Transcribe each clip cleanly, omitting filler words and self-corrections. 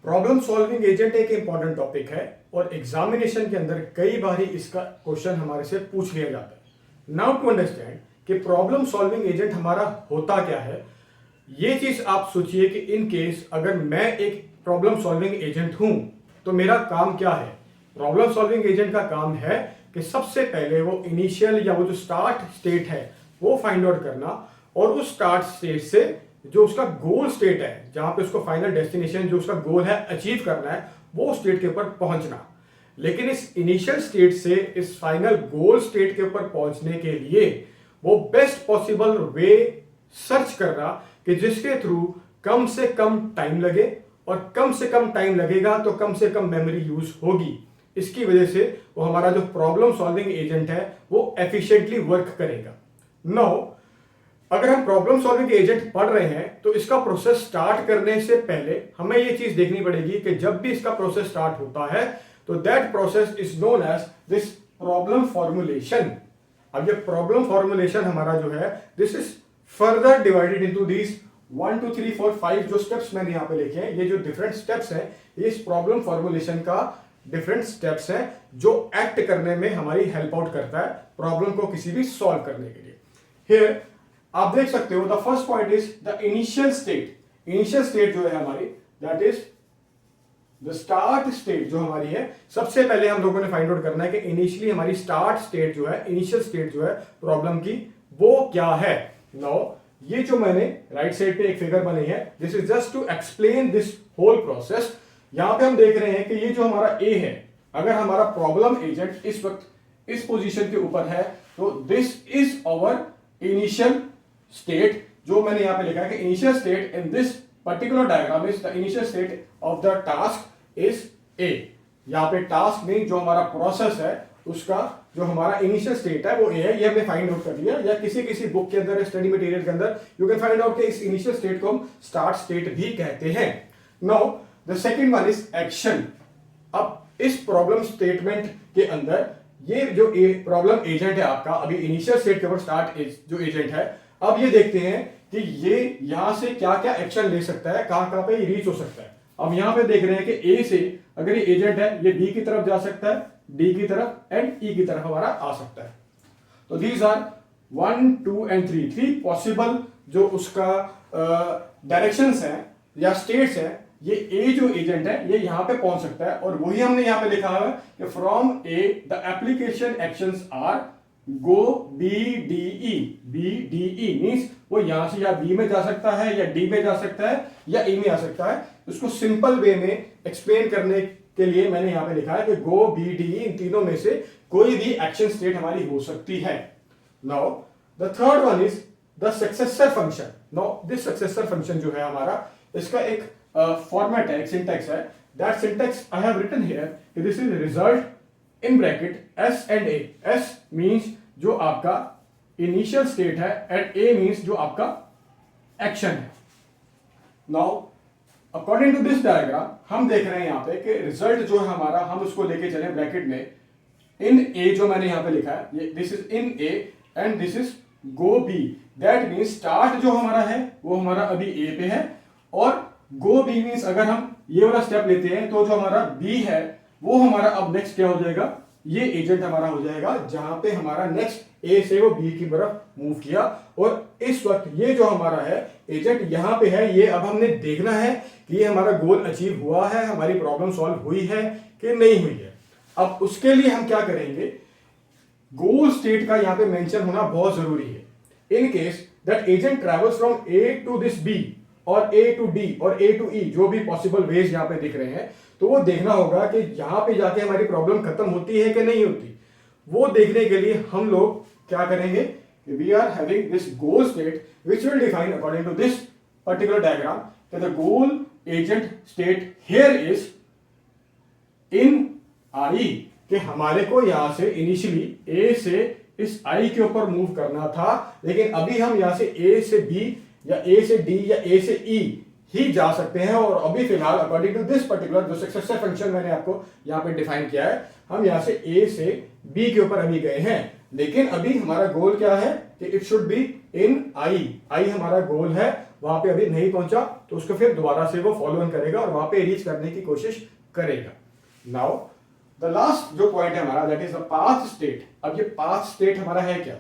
Problem solving agent एक important topic है और एग्जामिनेशन के अंदर कई बार ही इसका क्वेश्चन हमारे से पूछ लिया जाता है। नाउ टू अंडरस्टैंड कि प्रॉब्लम सॉल्विंग एजेंट हमारा होता क्या है, ये चीज आप सोचिए कि इन केस अगर मैं एक प्रॉब्लम सॉल्विंग एजेंट हूं तो मेरा काम क्या है। प्रॉब्लम सॉल्विंग एजेंट का काम है कि सबसे पहले वो इनिशियल या वो जो स्टार्ट स्टेट है वो फाइंड आउट करना और उस स्टार्ट स्टेट से जो उसका गोल स्टेट है, जहां पे उसको फाइनल डेस्टिनेशन जो उसका गोल है अचीव करना है, वो स्टेट के ऊपर पहुंचना। लेकिन इस इनिशियल स्टेट से इस फाइनल गोल स्टेट के ऊपर पहुंचने के लिए वो बेस्ट पॉसिबल वे सर्च करना कि जिसके थ्रू कम से कम टाइम लगे और कम से कम टाइम लगेगा तो कम से कम मेमोरी यूज होगी। इसकी वजह से वो हमारा जो प्रॉब्लम सॉल्विंग एजेंट है वो एफिशिएंटली वर्क करेगा। नाउ अगर हम प्रॉब्लम सॉल्विंग एजेंट पढ़ रहे हैं तो इसका प्रोसेस स्टार्ट करने से पहले हमें यह चीज देखनी पड़ेगी कि जब भी इसका प्रोसेस स्टार्ट होता है तो that process is known as this problem formulation. अब ये प्रॉब्लम फॉर्मुलेशन हमारा जो है this is further divided into this 1 2 3 4 5 जो स्टेप्स मैंने यहां पे लिखे हैं, ये जो डिफरेंट स्टेप्स हैं ये इस प्रॉब्लम फॉर्मुलेशन का डिफरेंट स्टेप्स हैं जो एक्ट करने में हमारी हेल्प आउट करता है प्रॉब्लम को किसी भी सॉल्व करने के लिए। हियर आप देख सकते हो the first point is the initial state. Initial state जो है हमारी that is the start state जो हमारी है। सबसे पहले हम लोगों ने फाइंड आउट करना है कि इनिशियली हमारी स्टार्ट स्टेट जो है, इनिशियल स्टेट जो है प्रॉब्लम की, वो क्या है। नाउ ये जो मैंने राइट साइड पे एक फिगर बनी है, this is just to explain this whole process. यहां पे हम देख रहे हैं कि ये जो हमारा ए है, अगर हमारा प्रॉब्लम एजेंट इस वक्त इस पोजीशन के ऊपर है तो this is our initial state. जो मैंने यहां पे लिखा है कि initial state in this particular diagram is the initial state of the task is A. यहां पे टास्क में जो हमारा प्रोसेस है उसका जो हमारा इनिशियल स्टेट है वो ए है। ये हमने फाइंड आउट कर लिया, या किसी बुक के अंदर, स्टडी मटेरियल के अंदर यू कैन फाइंड आउट कि इस इनिशियल स्टेट को हम स्टार्ट स्टेट भी कहते हैं। Now the second one is action. अब इस प्रॉब्लम स्टेटमेंट के अंदर ये जो प्रॉब्लम एजेंट है आपका, अभी इनिशियल स्टेट के ऊपर स्टार्ट जो एजेंट है, अब ये देखते हैं कि ये यहां से क्या क्या एक्शन ले सकता है, कहां कहां पे रीच हो सकता है। अब यहां पे देख रहे हैं कि ए से अगर ये एजेंट है ये बी की तरफ जा सकता है, डी की तरफ एंड ई की तरफ हमारा आ सकता है। तो दीज आर 1 2 एंड 3 पॉसिबल जो उसका डायरेक्शंस है या स्टेट्स है। ये ए जो एजेंट है ये यहां पे पहुंच सकता है और वही हमने यहां पे लिखा है कि from A the application actions are go B D E. B D E means वो यहां से या बी में जा सकता है या डी में जा सकता है या ई में आ सकता है। उसको सिंपल वे में एक्सप्लेन करने के लिए मैंने यहां पे लिखा है कि गो बी डी ई, इन तीनों में से कोई भी एक्शन स्टेट हमारी हो सकती है। Now the third one is the successor function. Now this successor function जो है हमारा, इसका एक फॉर्मेट है, एक सिंटैक्स है। That syntax I have written here, this is result in bracket S and A. S means जो आपका इनिशियल स्टेट है एंड ए मींस जो आपका एक्शन है। Now according to this diagram हम देख रहे हैं यहां पे कि रिजल्ट जो है हमारा, हम उसको लेके चले ब्रैकेट में इन ए, जो मैंने यहां पे लिखा है ये this is in A and this is go B. That means start जो हमारा है वो हमारा अभी ए पे है और गो बी मींस अगर हम ये वाला स्टेप लेते हैं तो जो हमारा बी है वो हमारा अब नेक्स्ट क्या हो जाएगा, ये एजेंट हमारा हो जाएगा जहां पे हमारा नेक्स्ट ए से वो बी की तरफ मूव किया। और इस वक्त ये जो हमारा है एजेंट यहां पे है, ये अब हमने देखना है कि ये हमारा गोल अचीव हुआ है, हमारी प्रॉब्लम सॉल्व हुई है कि नहीं हुई है। अब उसके लिए हम क्या करेंगे, गोल स्टेट का यहां पे मेंशन होना बहुत जरूरी है। In case that agent travels from A to this B और ए टू डी और ए टू ई, जो भी पॉसिबल वेज यहां पे दिख रहे हैं, तो वो देखना होगा कि यहां पे जाके हमारी प्रॉब्लम खत्म होती है कि नहीं होती। वो देखने के लिए हम लोग क्या करेंगे, we are having this goal state which will define according to this particular diagram the goal agent state here is in I. कि हमारे को यहां से इनिशियली ए से इस आई के ऊपर मूव करना था, लेकिन अभी हम यहां से ए से बी या ए से डी या ए से ई ही जा सकते हैं। और अभी फिलहाल अकॉर्डिंग टू दिस पर्टिकुलर जो सक्सेसर फंक्शन मैंने आपको यहां पे डिफाइन किया है, हम यहां से ए से बी के ऊपर अभी गए हैं, लेकिन अभी हमारा गोल क्या है कि इट शुड बी इन आई। आई हमारा गोल है, वहां पे अभी नहीं पहुंचा तो उसको फिर दोबारा से वो फॉलो इन करेगा और वहां पे रीच करने की कोशिश करेगा। नाउ द लास्ट जो पॉइंट है हमारा, that is the path state. अब ये पाथ स्टेट हमारा है क्या?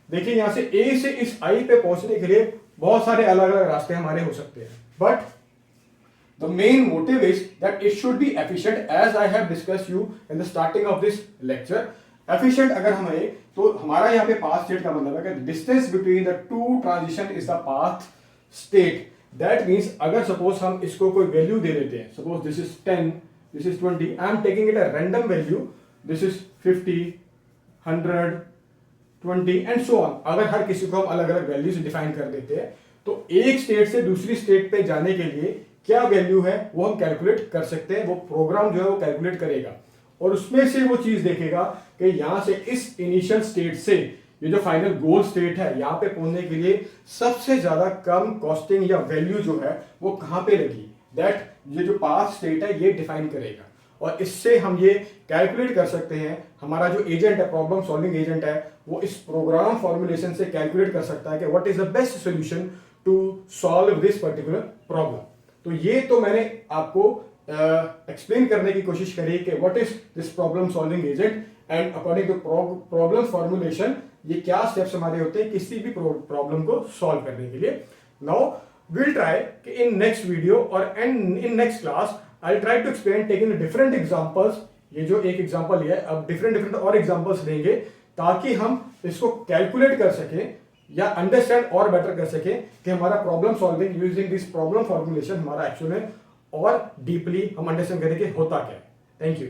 देखिए यहां से ए से इस आई पे पहुंचने के लिए बहुत सारे अलग अलग रास्ते हमारे हो सकते हैं, but the main motive is that it should be efficient, as I have discussed you in the starting of this lecture. Efficient अगर हमें, तो हमारा यहाँ पे path state का मतलब है कि distance between the two transition is the path state. That means अगर suppose हम इसको कोई value दे देते हैं, suppose this is 10, this is 20, I am taking it a random value, this is 50, 100, 20 and so on. अगर हर किसी को हम अलग अलग वैल्यूज डिफाइन कर देते हैं तो एक स्टेट से दूसरी स्टेट पे जाने के लिए क्या वैल्यू है वो हम कैलकुलेट कर सकते हैं। वो प्रोग्राम जो है वो कैलकुलेट करेगा और उसमें से वो चीज देखेगा कि यहां से इस इनिशियल स्टेट से ये जो फाइनल गोल स्टेट है यहां पे पहुंचने के लिए सबसे ज्यादा कम कॉस्टिंग या वैल्यू जो है वो कहां पे लगी, दैट ये जो पाथ स्टेट है ये डिफाइन करेगा। और इससे हम ये कैलकुलेट कर सकते हैं, हमारा जो एजेंट है, प्रॉब्लम सॉल्विंग एजेंट है, वो इस प्रोग्राम फॉर्मुलेशन से कैलकुलेट कर सकता है कि what is the best solution to solve this particular problem. तो ये तो मैंने आपको एक्सप्लेन करने की कोशिश करी कि what is this problem solving agent and according to problem formulation ये क्या स्टेप्स हमारे होते हैं किसी भी प्रॉब्लम को सॉल्व करने के लिए। Now we'll try in next video or in next class I'll try to explain taking different examples। ये जो एक एग्जांपल है, अब डिफरेंट और एग्जांपल्स लेंगे ताकि हम इसको कैलकुलेट कर सकें या अंडरस्टैंड और बेटर कर सकें कि हमारा problem solving using this problem formulation हमारा एक्चुअल में और डीपली हम अंडरस्टैंड करें कि होता क्या है। Thank you.